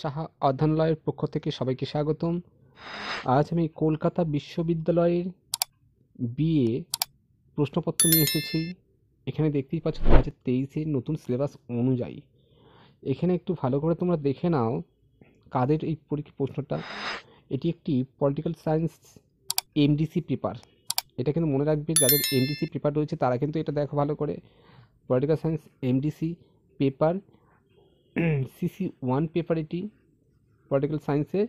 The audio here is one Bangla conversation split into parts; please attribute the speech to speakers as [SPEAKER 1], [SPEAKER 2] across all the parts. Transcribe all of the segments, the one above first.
[SPEAKER 1] সাহা অধ্যয়নালয়ের পক্ষ থেকে সবাইকে স্বাগতম। আজ আমি কলকাতা বিশ্ববিদ্যালয়ের বিএ প্রশ্নপত্র নিয়ে এসেছি। এখানে দেখতেই পাচ্ছ 2023-এর নতুন সিলেবাস অনুযায়ী। এখানে একটু ভালো করে তোমরা দেখে নাও কাদের এই প্রশ্নটা। এটি একটি পলিটিক্যাল সায়েন্স এমডিসি পেপার। এটা কিন্তু মনে রাখবে, যাদের এমডিসি পেপার রয়েছে তারা কিন্তু এটা দেখো ভালো করে। Political science MDC paper, CC1 paper এটি পলিটিক্যাল সায়েন্সের।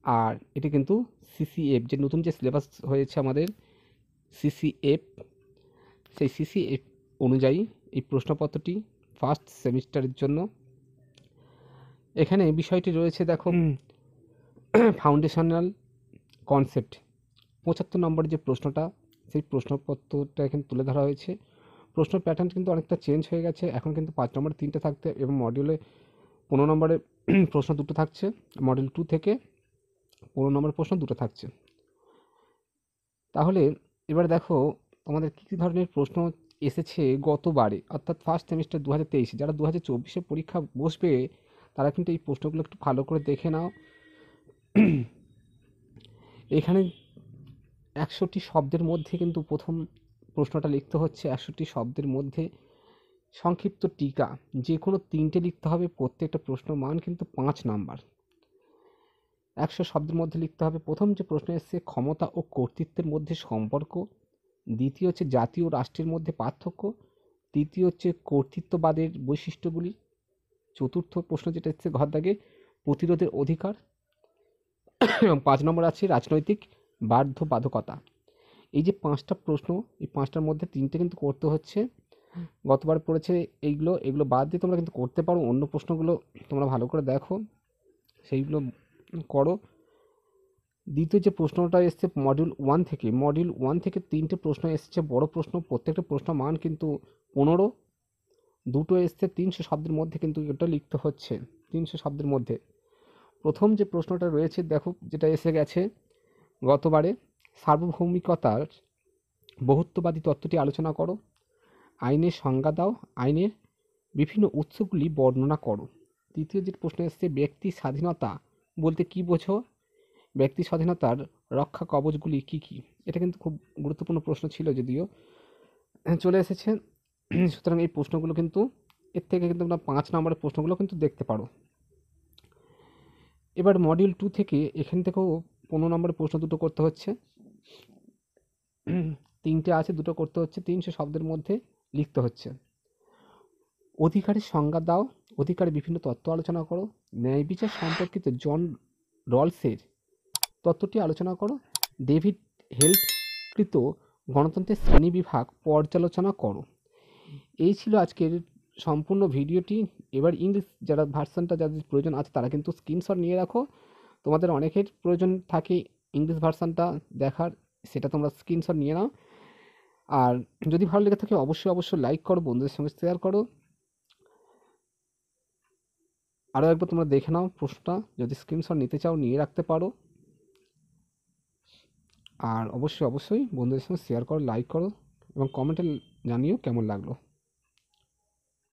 [SPEAKER 1] আর এটি কিন্তু CCF, যে নতুন যে সিলেবাস হয়েছে আমাদের CCF, সেই CCF অনুযায়ী এই প্রশ্নপত্রটি ফার্স্ট সেমিস্টারের জন্য। এখানে বিষয়টি রয়েছে দেখো, ফাউন্ডেশনাল কনসেপ্ট 75 নম্বরের যে প্রশ্নটা, সেই প্রশ্নপত্রটা এখানে তুলে ধরা হয়েছে। প্রশ্ন প্যাটার্ন কিন্তু অনেকটা চেঞ্জ হয়ে গেছে। এখন কিন্তু 5 নম্বরে 3টে থাকতে এবং মডিউলে 15 নম্বরের প্রশ্ন 2টো থাকছে। মডিউল 2 থেকে 15 নম্বরের প্রশ্ন 2টো থাকছে। তাহলে এবার দেখো তোমাদের কী কী ধরনের প্রশ্ন এসেছে গতবারে, অর্থাৎ ফার্স্ট সেমিস্টার 2023। যারা 2024-এ পরীক্ষা বসবে তারা কিন্তু এই প্রশ্নগুলো একটু ভালো করে দেখে নাও। এখানে 100টি শব্দের মধ্যে কিন্তু প্রথম প্রশ্নটা লিখতে হচ্ছে। 100টি শব্দের মধ্যে সংক্ষিপ্ত টিকা যে কোনো 3টে লিখতে হবে। প্রত্যেকটা প্রশ্ন মান কিন্তু 5 নাম্বার। 100 শব্দের মধ্যে লিখতে হবে। প্রথম যে প্রশ্ন এসেছে, ক্ষমতা ও কর্তৃত্বের মধ্যে সম্পর্ক। দ্বিতীয় হচ্ছে জাতীয় ও রাষ্ট্রের মধ্যে পার্থক্য। তৃতীয় হচ্ছে কর্তৃত্ববাদের বৈশিষ্ট্যগুলি। চতুর্থ প্রশ্ন যেটা এসেছে ঘর দাগে, প্রতিরোধের অধিকার। এবং 5 নম্বর আছে রাজনৈতিক বাধ্যবাধকতা। এই যে 5টা প্রশ্ন, এই 5টার মধ্যে 3টে কিন্তু করতে হচ্ছে। গতবার পড়েছে এগুলো বাদ দিয়ে তোমরা কিন্তু করতে পারো। অন্য প্রশ্নগুলো তোমরা ভালো করে দেখো, সেইগুলো করো। দ্বিতীয় যে প্রশ্নটা এসছে মডিউল 1 থেকে 3টে প্রশ্ন এসছে, বড় প্রশ্ন। প্রত্যেকটা প্রশ্ন মান কিন্তু 15। দুটো এসছে 300 শব্দের মধ্যে, কিন্তু এটা লিখতে হচ্ছে 300 শব্দের মধ্যে। প্রথম যে প্রশ্নটা রয়েছে দেখো, যেটা এসে গেছে গতবারে, সার্বভৌমিকতার বহুত্ববাদী তত্ত্বটি আলোচনা করো। আইনের সংজ্ঞা দাও। আইনের বিভিন্ন উৎসগুলি বর্ণনা করো। তৃতীয় যে প্রশ্ন এসছে, ব্যক্তি স্বাধীনতা বলতে কি বোঝো? ব্যক্তি স্বাধীনতার রক্ষা কবচগুলি কি কি? এটা কিন্তু খুব গুরুত্বপূর্ণ প্রশ্ন ছিল, যদিও চলে এসেছে। সুতরাং এই প্রশ্নগুলো কিন্তু এর থেকে কিন্তু তোমরা 5 নম্বরের প্রশ্নগুলো কিন্তু দেখতে পারো। এবার মডিউল 2 থেকে এখান থেকেও 15 নম্বরের প্রশ্ন 2টো করতে হচ্ছে। 3টে আছে, 2টো করতে হচ্ছে। 300 শব্দের মধ্যে লিখতে হচ্ছে। অধিকারের সংজ্ঞা দাও। অধিকারের বিভিন্ন তত্ত্ব আলোচনা করো। ন্যায় বিচার সম্পর্কিত জন রলসের তত্ত্বটি আলোচনা করো। ডেভিড হেলকৃত গণতন্ত্রের শ্রেণীবিভাগ পর্যালোচনা করো। এই ছিল আজকের সম্পূর্ণ ভিডিওটি। এবার ইংলিশ যারা ভার্সানটা যাদের প্রয়োজন আছে তারা কিন্তু স্ক্রিনশট নিয়ে রাখো। তোমাদের অনেকের প্রয়োজন থাকে ইংলিশ ভার্সানটা দেখার, সেটা তোমরা স্ক্রিনশট নিয়ে নাও। আর যদি ভালো লেগে থাকে অবশ্যই লাইক করো, বন্ধুদের সঙ্গে শেয়ার করো। আরও একবার তোমরা দেখে নাও প্রশ্নটা, যদি স্ক্রিনশট নিতে চাও নিয়ে রাখতে পারো। আর অবশ্যই বন্ধুদের সঙ্গে শেয়ার করো, লাইক করো এবং কমেন্টে জানিও কেমন লাগলো।